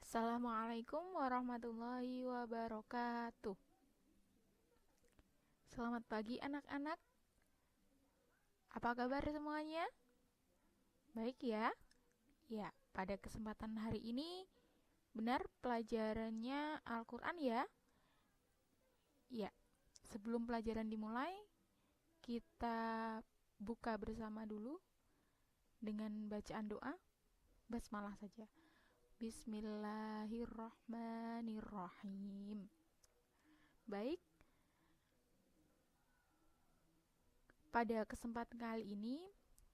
Assalamualaikum warahmatullahi wabarakatuh. Selamat pagi anak-anak. Apa kabar semuanya? Baik ya? Ya, pada kesempatan hari ini benar pelajarannya Al-Quran ya? Ya, sebelum pelajaran dimulai, kita buka bersama dulu dengan bacaan doa. Basmalah saja. Bismillahirrahmanirrahim. Baik, pada kesempatan kali ini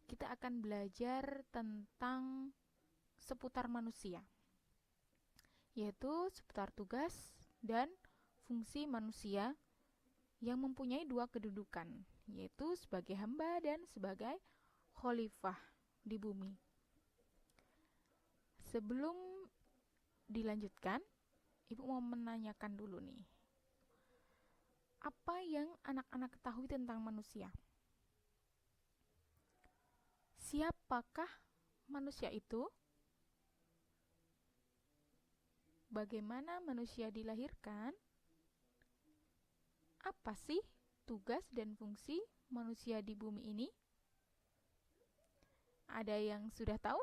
kita akan belajar tentang seputar manusia, yaitu seputar tugas dan fungsi manusia yang mempunyai dua kedudukan, yaitu sebagai hamba dan sebagai khalifah di bumi. Sebelum dilanjutkan, Ibu mau menanyakan dulu nih, apa yang anak-anak ketahui tentang manusia? Siapakah manusia itu? Bagaimana manusia dilahirkan? Apa sih tugas dan fungsi manusia di bumi ini? Ada yang sudah tahu?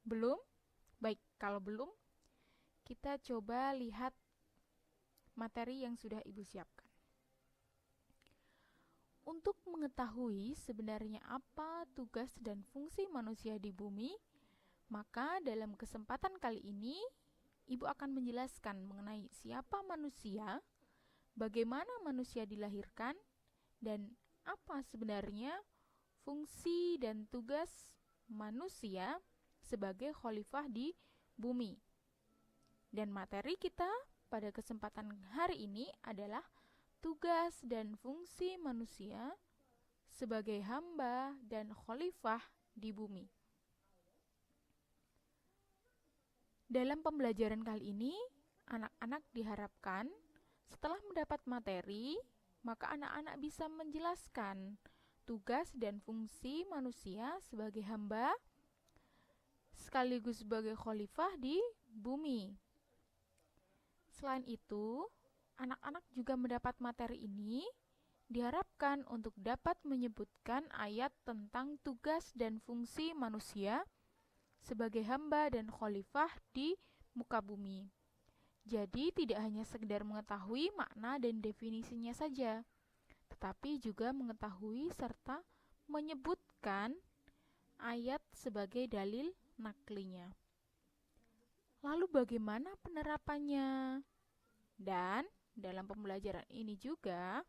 Belum? Baik, kalau belum, kita coba lihat materi yang sudah Ibu siapkan. Untuk mengetahui sebenarnya apa tugas dan fungsi manusia di bumi, maka dalam kesempatan kali ini Ibu akan menjelaskan mengenai siapa manusia, bagaimana manusia dilahirkan, dan apa sebenarnya fungsi dan tugas manusia sebagai khalifah di bumi. Dan materi kita pada kesempatan hari ini adalah tugas dan fungsi manusia sebagai hamba dan khalifah di bumi. Dalam pembelajaran kali ini, anak-anak diharapkan setelah mendapat materi, maka anak-anak bisa menjelaskan tugas dan fungsi manusia sebagai hamba sekaligus sebagai khalifah di bumi. Selain itu, anak-anak juga mendapat materi ini diharapkan untuk dapat menyebutkan ayat tentang tugas dan fungsi manusia sebagai hamba dan khalifah di muka bumi. Jadi tidak hanya sekedar mengetahui makna dan definisinya saja, tetapi juga mengetahui serta menyebutkan ayat sebagai dalil naklinya. Lalu bagaimana penerapannya? Dan dalam pembelajaran ini juga,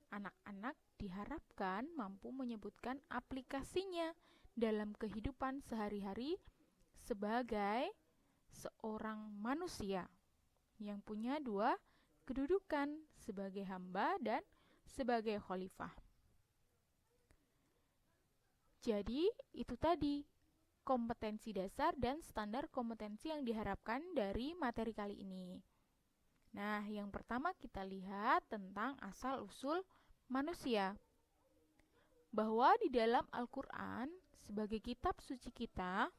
anak-anak diharapkan mampu menyebutkan aplikasinya dalam kehidupan sehari-hari sebagai seorang manusia yang punya dua kedudukan sebagai hamba dan sebagai khalifah. Jadi, itu tadi kompetensi dasar dan standar kompetensi yang diharapkan dari materi kali ini. Nah, yang pertama kita lihat tentang asal-usul manusia. Bahwa di dalam Al-Quran, sebagai kitab suci kita,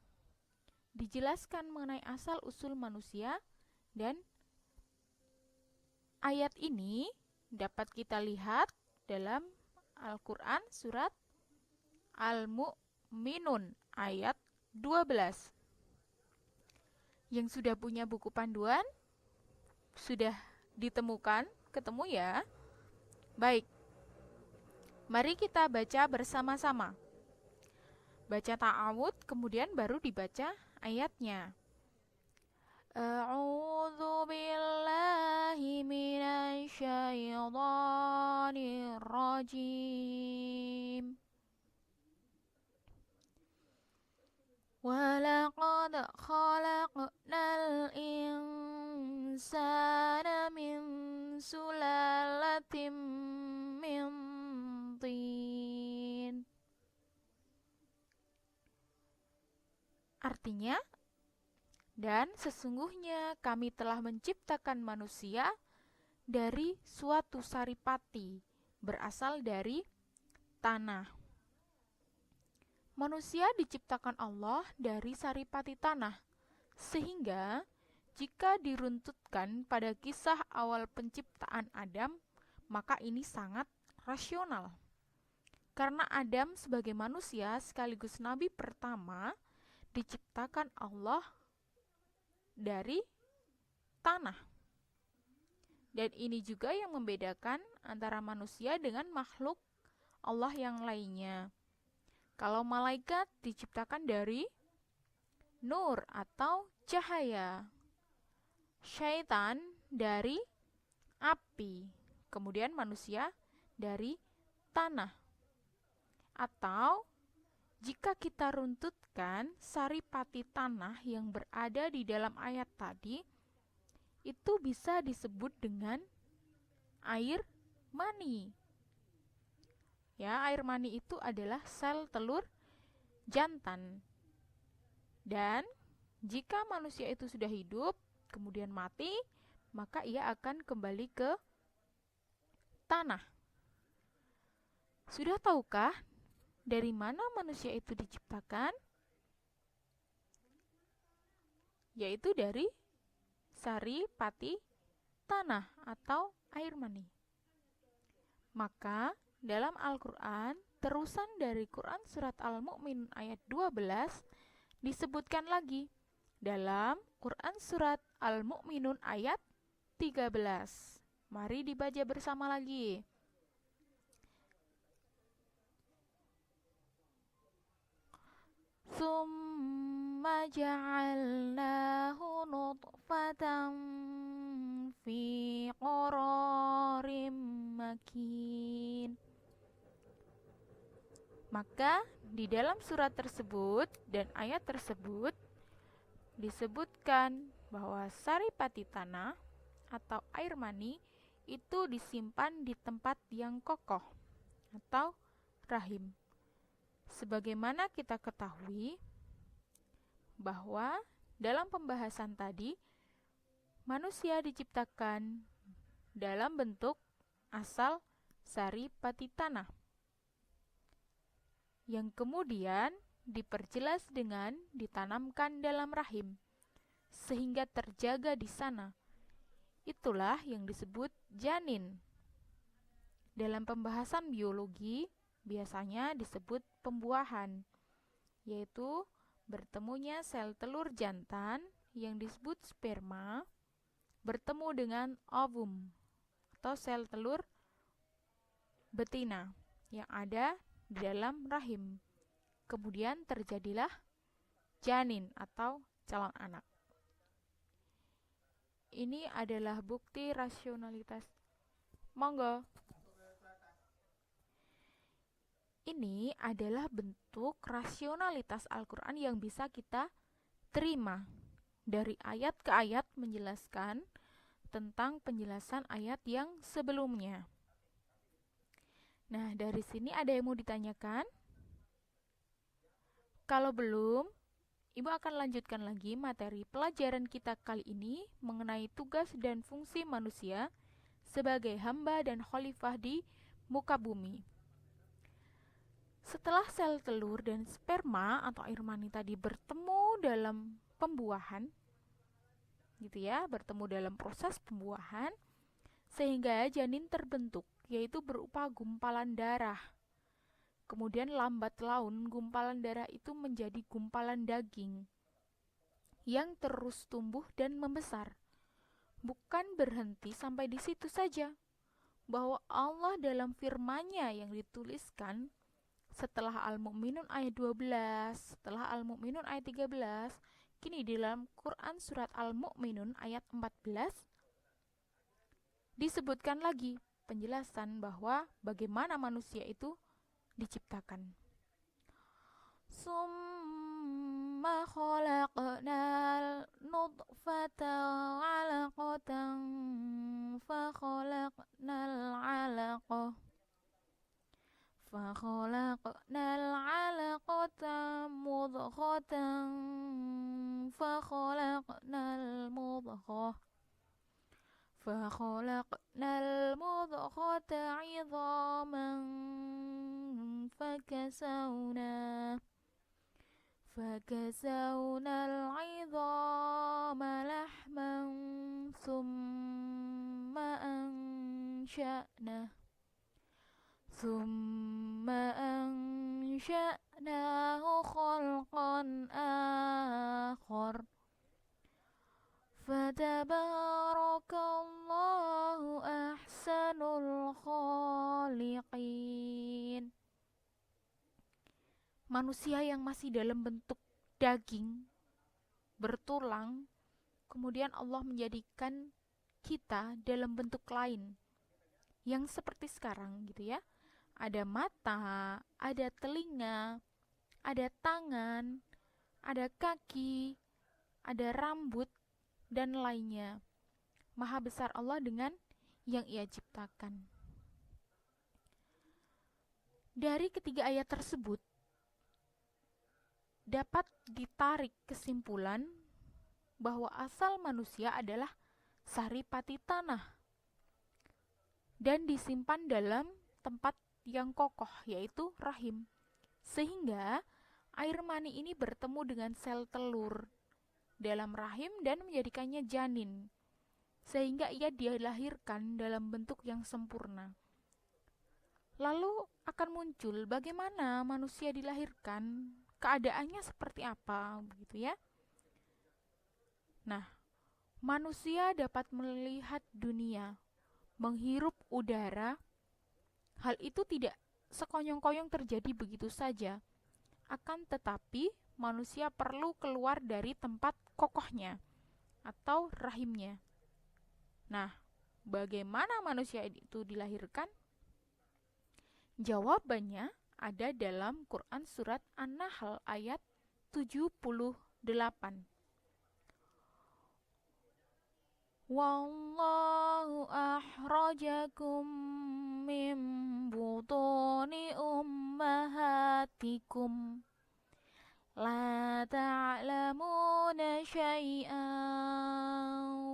dijelaskan mengenai asal-usul manusia, dan ayat ini dapat kita lihat dalam Al-Quran surat Al-Mu'minun ayat 12. Yang sudah punya buku panduan, sudah ditemukan, ketemu ya? Baik, mari kita baca bersama-sama. Baca ta'awud, kemudian baru dibaca ayatnya. A'udzu billahi minasy syaithanir rajim. وَلَقَدْ خَلَقْنَا الْإِنسَانَ مِنْ سُلَالَةٍ مِنْ طِينٍ. Artinya, dan sesungguhnya kami telah menciptakan manusia dari suatu saripati berasal dari tanah. Manusia diciptakan Allah dari saripati tanah, sehingga jika diruntutkan pada kisah awal penciptaan Adam, maka ini sangat rasional. Karena Adam sebagai manusia sekaligus nabi pertama diciptakan Allah dari tanah. Dan ini juga yang membedakan antara manusia dengan makhluk Allah yang lainnya. Kalau malaikat diciptakan dari nur atau cahaya, syaitan dari api, kemudian manusia dari tanah. Atau jika kita runtutkan saripati tanah yang berada di dalam ayat tadi, itu bisa disebut dengan air mani. Ya, air mani itu adalah sel telur jantan. Dan jika manusia itu sudah hidup, kemudian mati, maka ia akan kembali ke tanah. Sudah tahukah dari mana manusia itu diciptakan? Yaitu dari saripati tanah atau air mani. Maka dalam Al-Quran, terusan dari Quran Surat Al-Mu'minun ayat 12, disebutkan lagi dalam Quran Surat Al-Mu'minun ayat 13. Mari dibaca bersama lagi. Tsumma ja'alnahu nutfatan fi qararim makin. Maka di dalam surat tersebut dan ayat tersebut disebutkan bahwa saripati tanah atau air mani itu disimpan di tempat yang kokoh atau rahim. Sebagaimana kita ketahui bahwa dalam pembahasan tadi manusia diciptakan dalam bentuk asal saripati tanah yang kemudian diperjelas dengan ditanamkan dalam rahim sehingga terjaga di sana. Itulah yang disebut janin. Dalam pembahasan biologi biasanya disebut pembuahan, yaitu bertemunya sel telur jantan yang disebut sperma bertemu dengan ovum atau sel telur betina yang ada di dalam rahim. Kemudian terjadilah janin atau calon anak. Ini adalah bukti rasionalitas. Monggo. Ini adalah bentuk rasionalitas Al-Quran yang bisa kita terima dari ayat ke ayat menjelaskan tentang penjelasan ayat yang sebelumnya. Nah, dari sini ada yang mau ditanyakan? Kalau belum, Ibu akan lanjutkan lagi materi pelajaran kita kali ini mengenai tugas dan fungsi manusia sebagai hamba dan khalifah di muka bumi. Setelah sel telur dan sperma atau air mani tadi bertemu dalam pembuahan, gitu ya, bertemu dalam proses pembuahan, sehingga janin terbentuk, yaitu berupa gumpalan darah. Kemudian lambat laun gumpalan darah itu menjadi gumpalan daging yang terus tumbuh dan membesar. Bukan berhenti sampai di situ saja, bahwa Allah dalam firman-Nya yang dituliskan setelah Al-Mu'minun ayat 12, setelah Al-Mu'minun ayat 13, kini di dalam Quran Surat Al-Mu'minun ayat 14, disebutkan lagi penjelasan bahwa bagaimana manusia itu diciptakan. Summa khalaqnal nutfata 'alaqatan fa khalaqnal 'alaqah فخلقنا العلقة مضغة فخلقنا المضغة عظاما فكسونا فكسونا العظام لحما ثم أنشأناه خلقا آخر فتبارك الله أحسن الخالقين. Manusia yang masih dalam bentuk daging, bertulang, kemudian Allah menjadikan kita dalam bentuk lain yang seperti sekarang gitu ya. Ada mata, ada telinga, ada tangan, ada kaki, ada rambut, dan lainnya. Maha besar Allah dengan yang Ia ciptakan. Dari ketiga ayat tersebut dapat ditarik kesimpulan bahwa asal manusia adalah saripati tanah dan disimpan dalam tempat yang kokoh, yaitu rahim, sehingga air mani ini bertemu dengan sel telur dalam rahim dan menjadikannya janin, sehingga ia dilahirkan dalam bentuk yang sempurna. Lalu akan muncul bagaimana manusia dilahirkan, keadaannya seperti apa, begitu ya. Nah, manusia dapat melihat dunia, menghirup udara. Hal itu tidak sekonyong-konyong terjadi begitu saja. Akan tetapi, manusia perlu keluar dari tempat kokohnya atau rahimnya. Nah, bagaimana manusia itu dilahirkan? Jawabannya ada dalam Quran surat An-Nahl ayat 78. Wallahu akhrajakum min butuni ummahatikum la ta'lamuna syai'an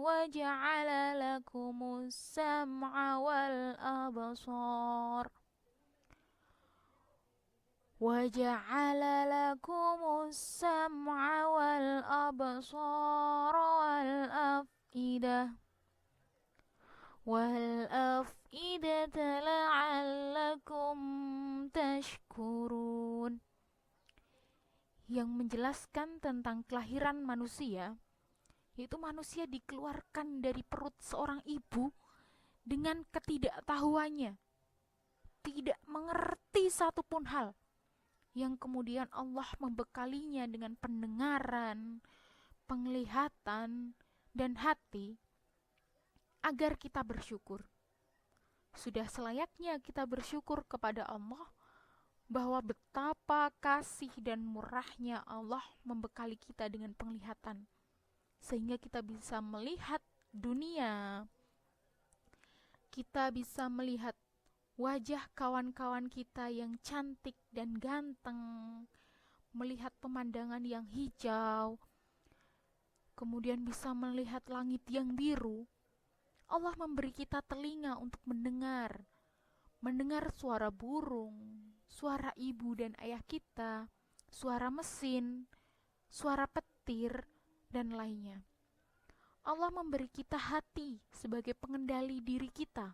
wa ja'ala lakumus sam'a wal absar وَجَعَلَ لَكُمُ السَّمْعَ وَالْأَبْصَارَ وَالْأَفْئِدَةَ لَعَلَّكُمْ تَشْكُرُونَ. Yang menjelaskan tentang kelahiran manusia, yaitu manusia dikeluarkan dari perut seorang ibu dengan ketidaktahuannya, tidak mengerti satupun hal, yang kemudian Allah membekalinya dengan pendengaran, penglihatan, dan hati agar kita bersyukur. Sudah selayaknya kita bersyukur kepada Allah bahwa betapa kasih dan murahnya Allah membekali kita dengan penglihatan, sehingga kita bisa melihat dunia, kita bisa melihat wajah kawan-kawan kita yang cantik dan ganteng, melihat pemandangan yang hijau, kemudian bisa melihat langit yang biru. Allah memberi kita telinga untuk mendengar suara burung, suara ibu dan ayah kita, suara mesin, suara petir, dan lainnya. Allah memberi kita hati sebagai pengendali diri kita,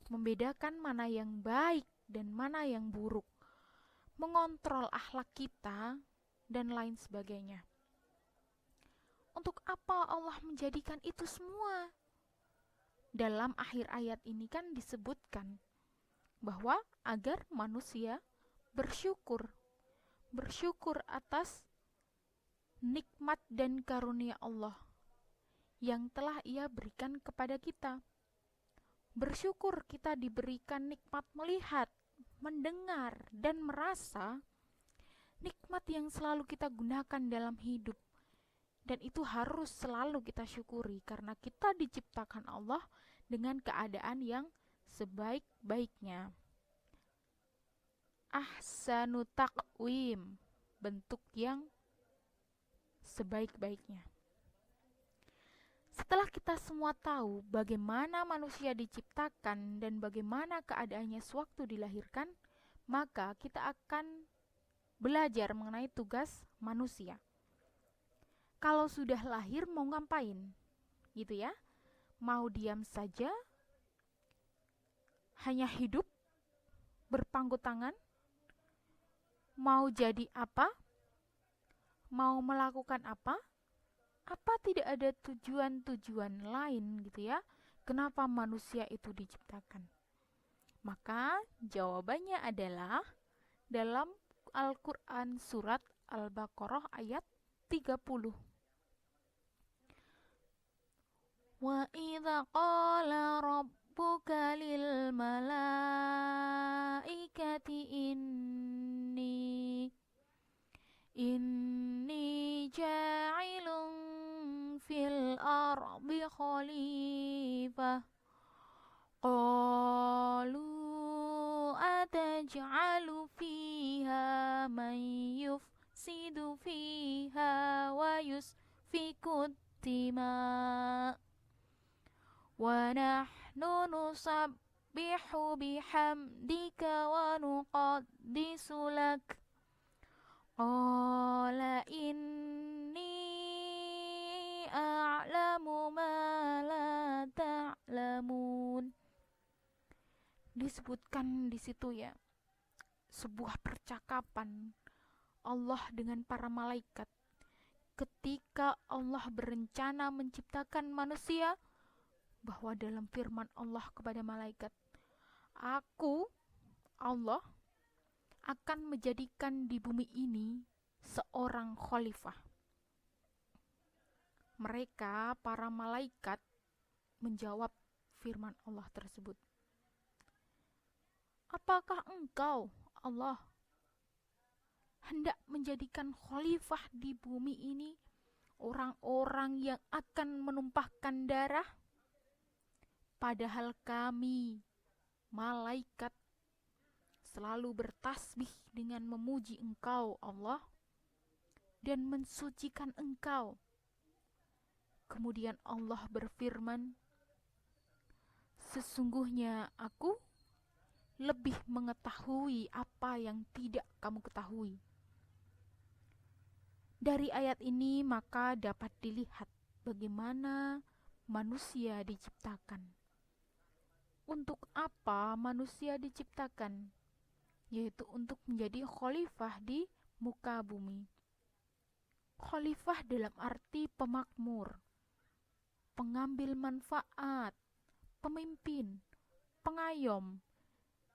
membedakan mana yang baik dan mana yang buruk, mengontrol akhlak kita, dan lain sebagainya. Untuk apa Allah menjadikan itu semua? Dalam akhir ayat ini kan disebutkan bahwa agar manusia bersyukur atas nikmat dan karunia Allah yang telah Ia berikan kepada kita. Bersyukur kita diberikan nikmat melihat, mendengar, dan merasa, nikmat yang selalu kita gunakan dalam hidup. Dan itu harus selalu kita syukuri karena kita diciptakan Allah dengan keadaan yang sebaik-baiknya. Ahsanu taqwim, bentuk yang sebaik-baiknya. Setelah kita semua tahu bagaimana manusia diciptakan dan bagaimana keadaannya sewaktu dilahirkan, maka kita akan belajar mengenai tugas manusia. Kalau sudah lahir mau ngapain? Gitu ya. Mau diam saja, hanya hidup, berpangku tangan, mau jadi apa, mau melakukan apa tidak ada tujuan-tujuan lain gitu ya, kenapa manusia itu diciptakan? Maka jawabannya adalah dalam Al-Quran surat Al-Baqarah ayat 30. Wa idza qala rabbuka lil malaikati inni ja'ilun fil ardi khalifah qalu ataj'alu fiha man yufsidu fiha wa yusfiku dima wa nahnu nusabbihu bihamdika wa nuqaddisu lak qala inni a'lamu ma la ta'lamun. Disebutkan di situ ya, sebuah percakapan Allah dengan para malaikat ketika Allah berencana menciptakan manusia, bahwa dalam firman Allah kepada malaikat, aku Allah akan menjadikan di bumi ini seorang khalifah. Mereka para malaikat menjawab firman Allah tersebut, apakah engkau Allah hendak menjadikan khalifah di bumi ini orang-orang yang akan menumpahkan darah? Padahal kami malaikat selalu bertasbih dengan memuji engkau Allah dan mensucikan engkau. Kemudian Allah berfirman, sesungguhnya aku lebih mengetahui apa yang tidak kamu ketahui. Dari ayat ini maka dapat dilihat bagaimana manusia diciptakan. Untuk apa manusia diciptakan? Yaitu untuk menjadi khalifah di muka bumi. Khalifah dalam arti pemakmur, pengambil manfaat, pemimpin, pengayom,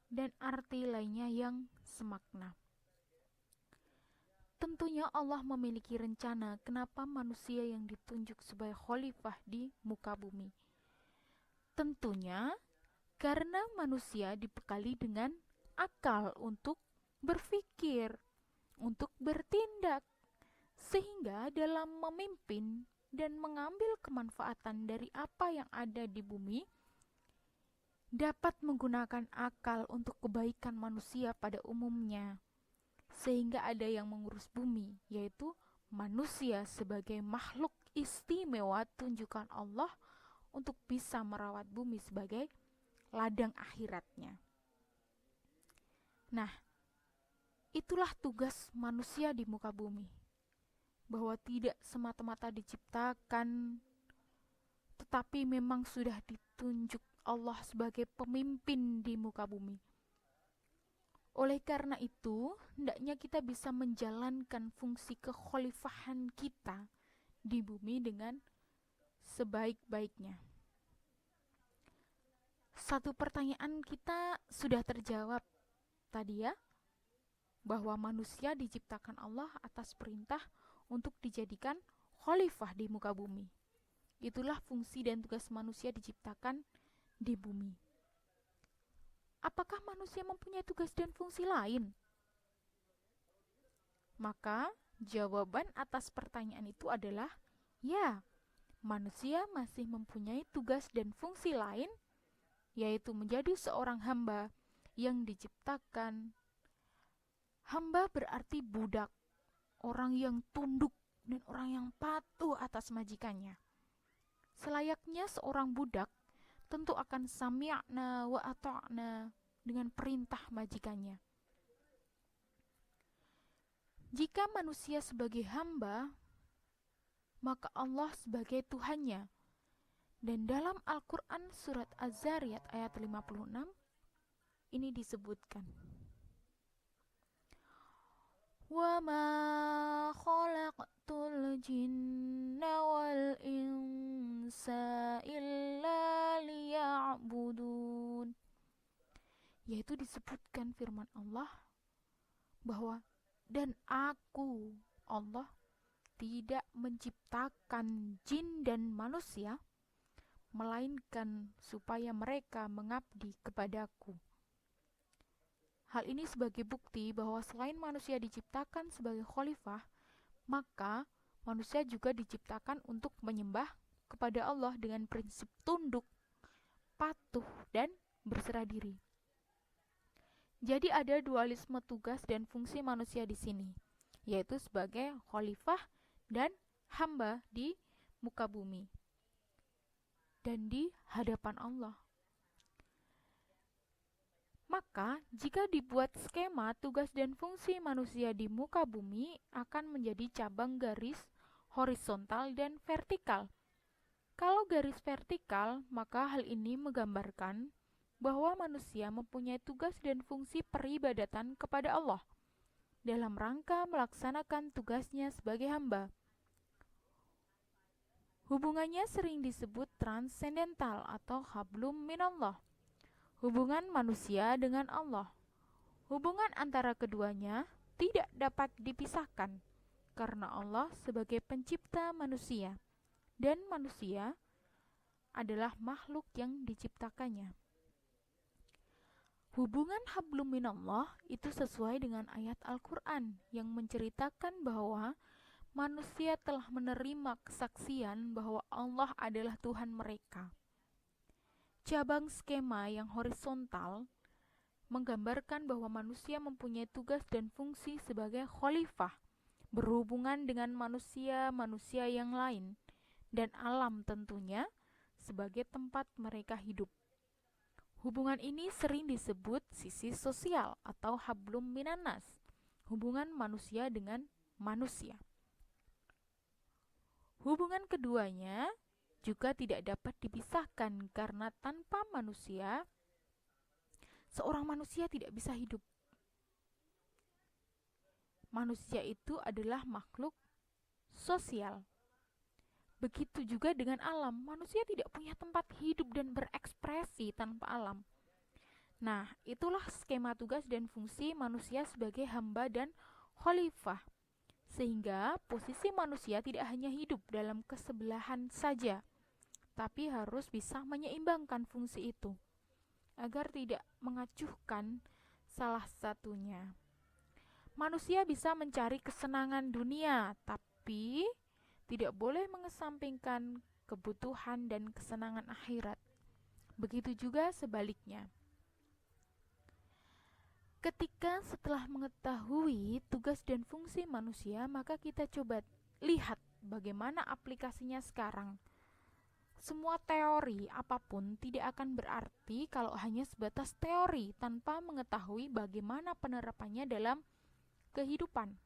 dan arti lainnya yang semakna. Tentunya Allah memiliki rencana kenapa manusia yang ditunjuk sebagai khalifah di muka bumi. Tentunya karena manusia dibekali dengan akal untuk berpikir, untuk bertindak, sehingga dalam memimpin dan mengambil kemanfaatan dari apa yang ada di bumi, dapat menggunakan akal untuk kebaikan manusia pada umumnya, sehingga ada yang mengurus bumi, yaitu manusia sebagai makhluk istimewa tunjukan Allah untuk bisa merawat bumi sebagai ladang akhiratnya. Nah, itulah tugas manusia di muka bumi, bahwa tidak semata-mata diciptakan, tetapi memang sudah ditunjuk Allah sebagai pemimpin di muka bumi. Oleh karena itu, hendaknya kita bisa menjalankan fungsi kekhalifahan kita di bumi dengan sebaik-baiknya. Satu pertanyaan kita sudah terjawab tadi ya, bahwa manusia diciptakan Allah atas perintah untuk dijadikan khalifah di muka bumi. Itulah fungsi dan tugas manusia diciptakan di bumi. Apakah manusia mempunyai tugas dan fungsi lain? Maka jawaban atas pertanyaan itu adalah ya, manusia masih mempunyai tugas dan fungsi lain, yaitu menjadi seorang hamba yang diciptakan. Hamba berarti budak, orang yang tunduk dan orang yang patuh atas majikannya. Selayaknya seorang budak tentu akan sami'na wa ata'na dengan perintah majikannya. Jika manusia sebagai hamba, maka Allah sebagai Tuhannya. Dan dalam Al-Quran surat Az-Zariyat ayat 56 ini disebutkan, wa ma khalaqtul jinna wal insa illa liya'budun. Yaitu disebutkan firman Allah bahwa dan aku Allah tidak menciptakan jin dan manusia melainkan supaya mereka mengabdi kepadaku. Hal ini sebagai bukti bahwa selain manusia diciptakan sebagai khalifah, maka manusia juga diciptakan untuk menyembah kepada Allah dengan prinsip tunduk, patuh, dan berserah diri. Jadi ada dualisme tugas dan fungsi manusia di sini, yaitu sebagai khalifah dan hamba di muka bumi dan di hadapan Allah. Maka, jika dibuat skema tugas dan fungsi manusia di muka bumi akan menjadi cabang garis horizontal dan vertikal. Kalau garis vertikal, maka hal ini menggambarkan bahwa manusia mempunyai tugas dan fungsi peribadatan kepada Allah dalam rangka melaksanakan tugasnya sebagai hamba. Hubungannya sering disebut transendental atau hablum minallah, hubungan manusia dengan Allah. Hubungan antara keduanya tidak dapat dipisahkan karena Allah sebagai pencipta manusia dan manusia adalah makhluk yang diciptakannya. Hubungan hablum minallah itu sesuai dengan ayat Al-Quran yang menceritakan bahwa manusia telah menerima kesaksian bahwa Allah adalah Tuhan mereka. Cabang skema yang horizontal menggambarkan bahwa manusia mempunyai tugas dan fungsi sebagai khalifah, berhubungan dengan manusia-manusia yang lain, dan alam tentunya sebagai tempat mereka hidup. Hubungan ini sering disebut sisi sosial atau hablum minannas, hubungan manusia dengan manusia. Hubungan keduanya juga tidak dapat dipisahkan karena tanpa manusia, seorang manusia tidak bisa hidup. Manusia itu adalah makhluk sosial. Begitu juga dengan alam, manusia tidak punya tempat hidup dan berekspresi tanpa alam. Nah, itulah skema tugas dan fungsi manusia sebagai hamba dan khalifah. Sehingga posisi manusia tidak hanya hidup dalam kesebelahan saja, tapi harus bisa menyeimbangkan fungsi itu, agar tidak mengacuhkan salah satunya. Manusia bisa mencari kesenangan dunia, tapi tidak boleh mengesampingkan kebutuhan dan kesenangan akhirat. Begitu juga sebaliknya. Ketika setelah mengetahui tugas dan fungsi manusia, maka kita coba lihat bagaimana aplikasinya sekarang. Semua teori apapun tidak akan berarti kalau hanya sebatas teori tanpa mengetahui bagaimana penerapannya dalam kehidupan.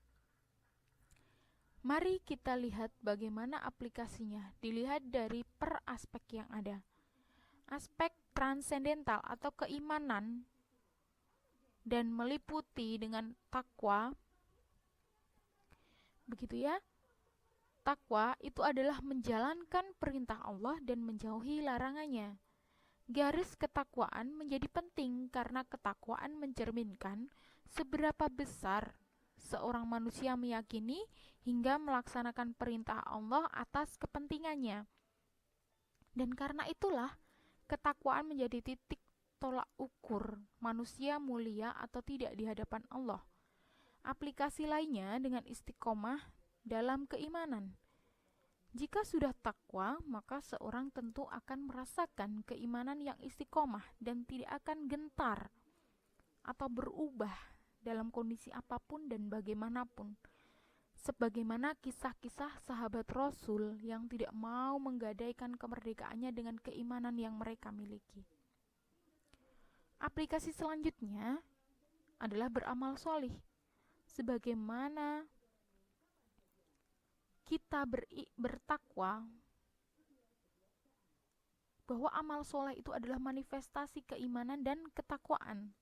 Mari kita lihat bagaimana aplikasinya, dilihat dari per aspek yang ada. Aspek transendental atau keimanan dan meliputi dengan takwa. Begitu ya. Takwa itu adalah menjalankan perintah Allah dan menjauhi larangannya. Garis ketakwaan menjadi penting karena ketakwaan mencerminkan seberapa besar seorang manusia meyakini hingga melaksanakan perintah Allah atas kepentingannya. Dan karena itulah, ketakwaan menjadi titik tolak ukur manusia mulia atau tidak di hadapan Allah. Aplikasi lainnya dengan istiqomah dalam keimanan. Jika sudah takwa, maka seorang tentu akan merasakan keimanan yang istiqomah dan tidak akan gentar atau berubah dalam kondisi apapun dan bagaimanapun. Sebagaimana kisah-kisah sahabat Rasul yang tidak mau menggadaikan kemerdekaannya dengan keimanan yang mereka miliki. Aplikasi selanjutnya adalah beramal solih. Sebagaimana kita bertakwa, bahwa amal soleh itu adalah manifestasi keimanan dan ketakwaan.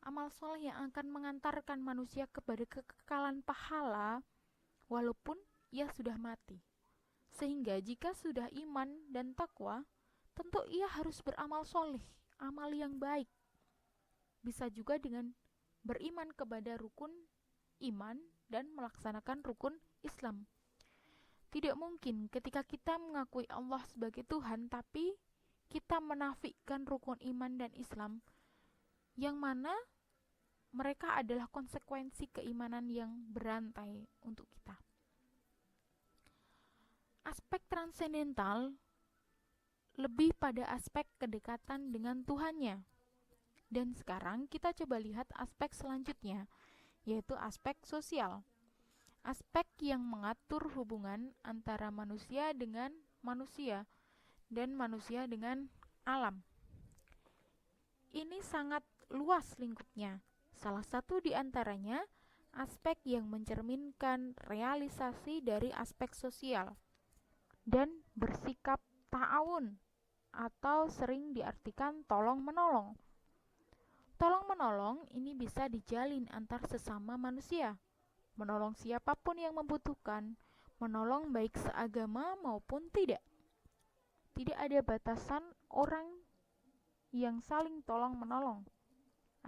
Amal soleh yang akan mengantarkan manusia kepada kekekalan pahala walaupun ia sudah mati. Sehingga jika sudah iman dan takwa, tentu ia harus beramal soleh, amal yang baik. Bisa juga dengan beriman kepada rukun iman dan melaksanakan rukun Islam. Tidak mungkin ketika kita mengakui Allah sebagai Tuhan, tapi kita menafikan rukun iman dan Islam, yang mana mereka adalah konsekuensi keimanan yang berantai untuk kita. Aspek transendental lebih pada aspek kedekatan dengan Tuhannya. Dan sekarang kita coba lihat aspek selanjutnya, yaitu aspek sosial. Aspek yang mengatur hubungan antara manusia dengan manusia dan manusia dengan alam. Ini sangat luas lingkupnya. Salah satu di antaranya aspek yang mencerminkan realisasi dari aspek sosial dan bersikap ta'awun atau sering diartikan tolong-menolong. Tolong-menolong ini bisa dijalin antar sesama manusia, menolong siapapun yang membutuhkan, menolong baik seagama maupun tidak. Tidak ada batasan orang yang saling tolong-menolong,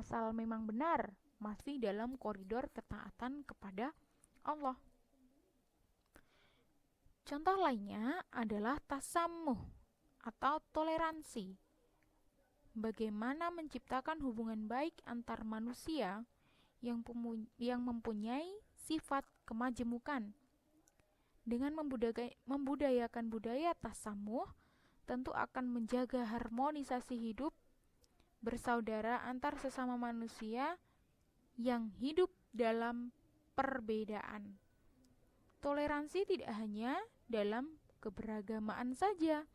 asal memang benar masih dalam koridor ketaatan kepada Allah. Contoh lainnya adalah tasamuh atau toleransi. Bagaimana menciptakan hubungan baik antar manusia yang mempunyai sifat kemajemukan. Dengan membudayakan budaya tasamuh, tentu akan menjaga harmonisasi hidup bersaudara antar sesama manusia yang hidup dalam perbedaan. Toleransi tidak hanya dalam keberagamaan saja,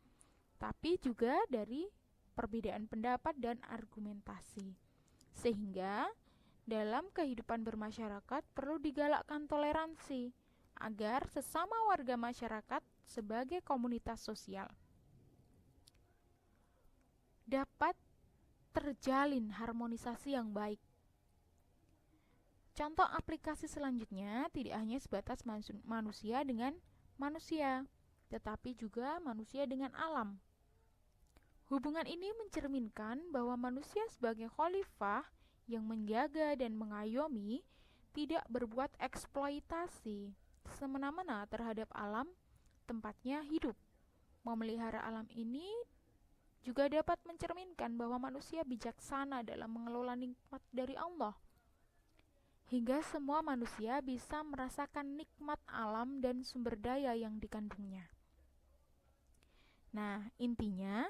tapi juga dari perbedaan pendapat dan argumentasi. Sehingga dalam kehidupan bermasyarakat perlu digalakkan toleransi agar sesama warga masyarakat sebagai komunitas sosial dapat terjalin harmonisasi yang baik. Contoh aplikasi selanjutnya tidak hanya sebatas manusia dengan manusia, tetapi juga manusia dengan alam. Hubungan ini mencerminkan bahwa manusia sebagai khalifah yang menjaga dan mengayomi tidak berbuat eksploitasi semena-mena terhadap alam tempatnya hidup. Memelihara alam ini juga dapat mencerminkan bahwa manusia bijaksana dalam mengelola nikmat dari Allah, hingga semua manusia bisa merasakan nikmat alam dan sumber daya yang dikandungnya. Nah, intinya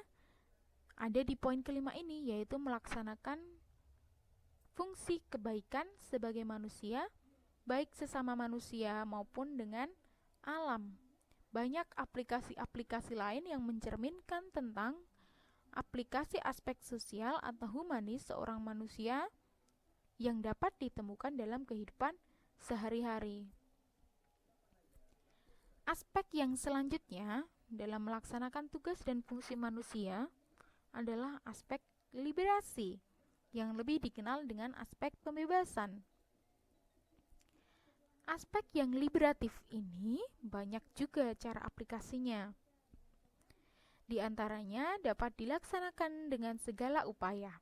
ada di poin kelima ini, yaitu melaksanakan fungsi kebaikan sebagai manusia, baik sesama manusia maupun dengan alam. Banyak aplikasi-aplikasi lain yang mencerminkan tentang aplikasi aspek sosial atau humanis seorang manusia yang dapat ditemukan dalam kehidupan sehari-hari. Aspek yang selanjutnya dalam melaksanakan tugas dan fungsi manusia adalah aspek liberasi, yang lebih dikenal dengan aspek pembebasan. Aspek yang liberatif ini banyak juga cara aplikasinya. Di antaranya dapat dilaksanakan dengan segala upaya.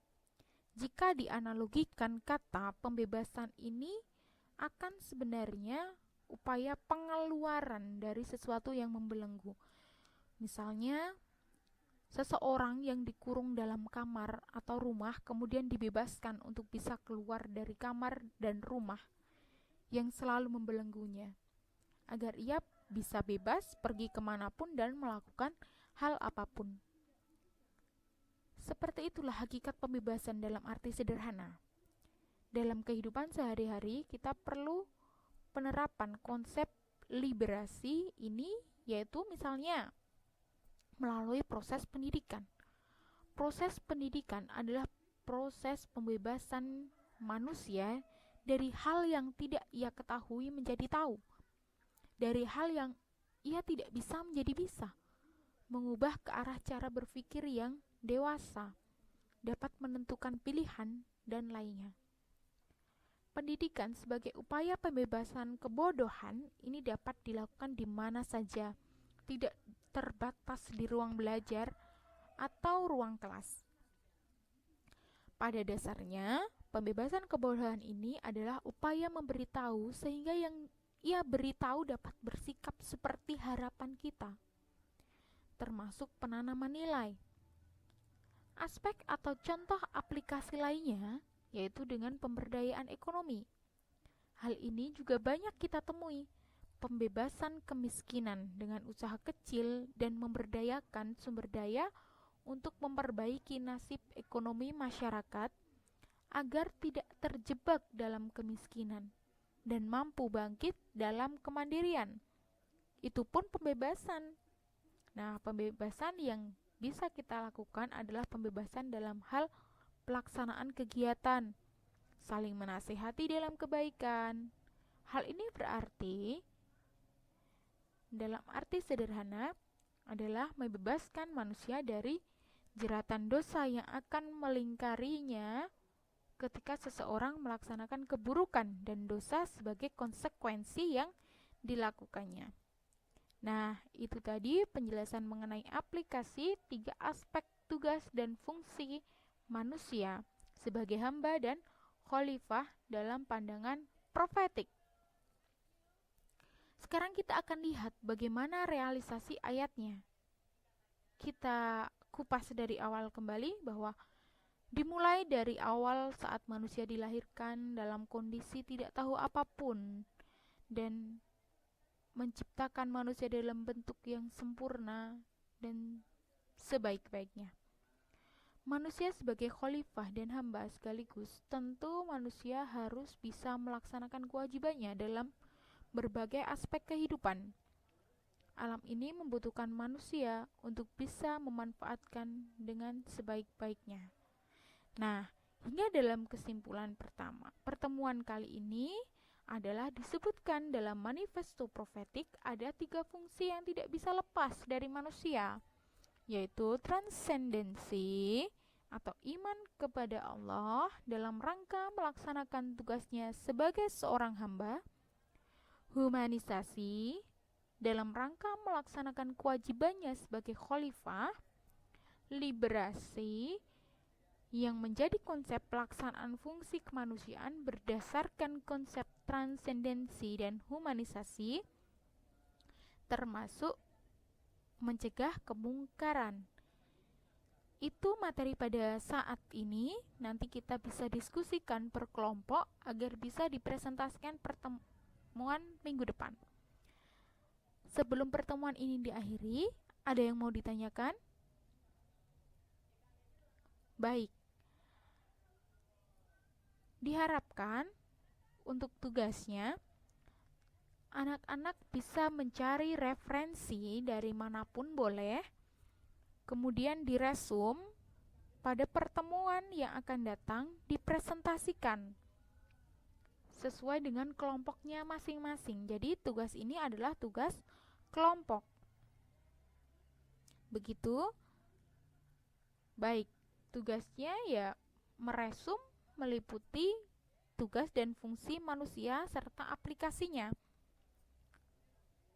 Jika dianalogikan kata pembebasan ini akan sebenarnya upaya pengeluaran dari sesuatu yang membelenggu. Misalnya, seseorang yang dikurung dalam kamar atau rumah kemudian dibebaskan untuk bisa keluar dari kamar dan rumah yang selalu membelenggunya, agar ia bisa bebas pergi kemanapun dan melakukan hal apapun. Seperti itulah hakikat pembebasan dalam arti sederhana. Dalam kehidupan sehari-hari kita perlu penerapan konsep liberasi ini, yaitu misalnya melalui proses pendidikan. Proses pendidikan adalah proses pembebasan manusia dari hal yang tidak ia ketahui menjadi tahu, dari hal yang ia tidak bisa menjadi bisa, mengubah ke arah cara berpikir yang dewasa, dapat menentukan pilihan, dan lainnya. Pendidikan sebagai upaya pembebasan kebodohan ini dapat dilakukan di mana saja, tidak terbatas di ruang belajar atau ruang kelas. Pada dasarnya, pembebasan kebodohan ini adalah upaya memberitahu sehingga yang ia beritahu dapat bersikap seperti harapan kita, termasuk penanaman nilai. Aspek atau contoh aplikasi lainnya yaitu dengan pemberdayaan ekonomi. Hal ini juga banyak kita temui, pembebasan kemiskinan dengan usaha kecil dan memberdayakan sumber daya untuk memperbaiki nasib ekonomi masyarakat agar tidak terjebak dalam kemiskinan dan mampu bangkit dalam kemandirian. Itu pun pembebasan. Nah, pembebasan yang bisa kita lakukan adalah pembebasan dalam hal pelaksanaan kegiatan, saling menasihati dalam kebaikan. Hal ini berarti, dalam arti sederhana, adalah membebaskan manusia dari jeratan dosa yang akan melingkarinya ketika seseorang melaksanakan keburukan dan dosa sebagai konsekuensi yang dilakukannya. Nah, itu tadi penjelasan mengenai aplikasi 3 aspek tugas dan fungsi manusia sebagai hamba dan khalifah dalam pandangan profetik. Sekarang kita akan lihat bagaimana realisasi ayatnya. Kita kupas dari awal kembali bahwa dimulai dari awal saat manusia dilahirkan dalam kondisi tidak tahu apapun dan menciptakan manusia dalam bentuk yang sempurna dan sebaik-baiknya. Manusia sebagai khalifah dan hamba sekaligus, tentu manusia harus bisa melaksanakan kewajibannya dalam berbagai aspek kehidupan. Alam ini membutuhkan manusia untuk bisa memanfaatkan dengan sebaik-baiknya. Nah, hingga dalam kesimpulan pertama, pertemuan kali ini adalah disebutkan dalam manifesto profetik ada 3 fungsi yang tidak bisa lepas dari manusia, yaitu transendensi atau iman kepada Allah dalam rangka melaksanakan tugasnya sebagai seorang hamba, humanisasi dalam rangka melaksanakan kewajibannya sebagai khalifah, liberasi yang menjadi konsep pelaksanaan fungsi kemanusiaan berdasarkan konsep transendensi dan humanisasi, termasuk mencegah kemungkaran. Itu materi pada saat ini, nanti kita bisa diskusikan per kelompok agar bisa dipresentasikan pertemuan minggu depan. Sebelum pertemuan ini diakhiri, ada yang mau ditanyakan? Baik. Diharapkan untuk tugasnya, anak-anak bisa mencari referensi dari manapun boleh, kemudian diresum pada pertemuan yang akan datang dipresentasikan sesuai dengan kelompoknya masing-masing. Jadi tugas ini adalah tugas kelompok. Begitu? Baik, tugasnya ya meresum meliputi tugas dan fungsi manusia serta aplikasinya.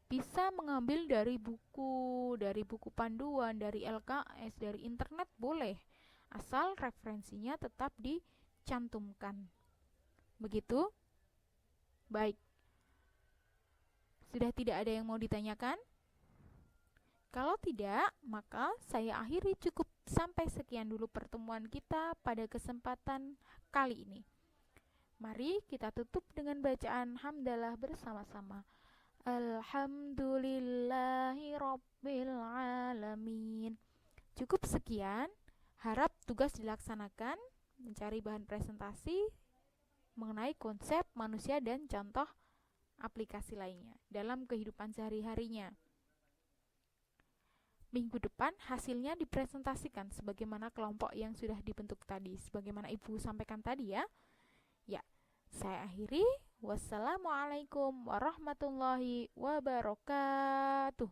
Bisa mengambil dari buku panduan, dari LKS, dari internet boleh, asal referensinya tetap dicantumkan. Begitu? Baik. Sudah tidak ada yang mau ditanyakan? Kalau tidak, maka saya akhiri cukup sampai sekian dulu pertemuan kita pada kesempatan kali ini. Mari kita tutup dengan bacaan hamdalah bersama-sama. Alhamdulillahi Rabbil Alamin. Cukup sekian, harap tugas dilaksanakan, mencari bahan presentasi mengenai konsep manusia dan contoh aplikasi lainnya dalam kehidupan sehari-harinya. Minggu depan hasilnya dipresentasikan sebagaimana kelompok yang sudah dibentuk tadi, sebagaimana Ibu sampaikan tadi ya. Ya, saya akhiri. Wassalamualaikum warahmatullahi wabarakatuh.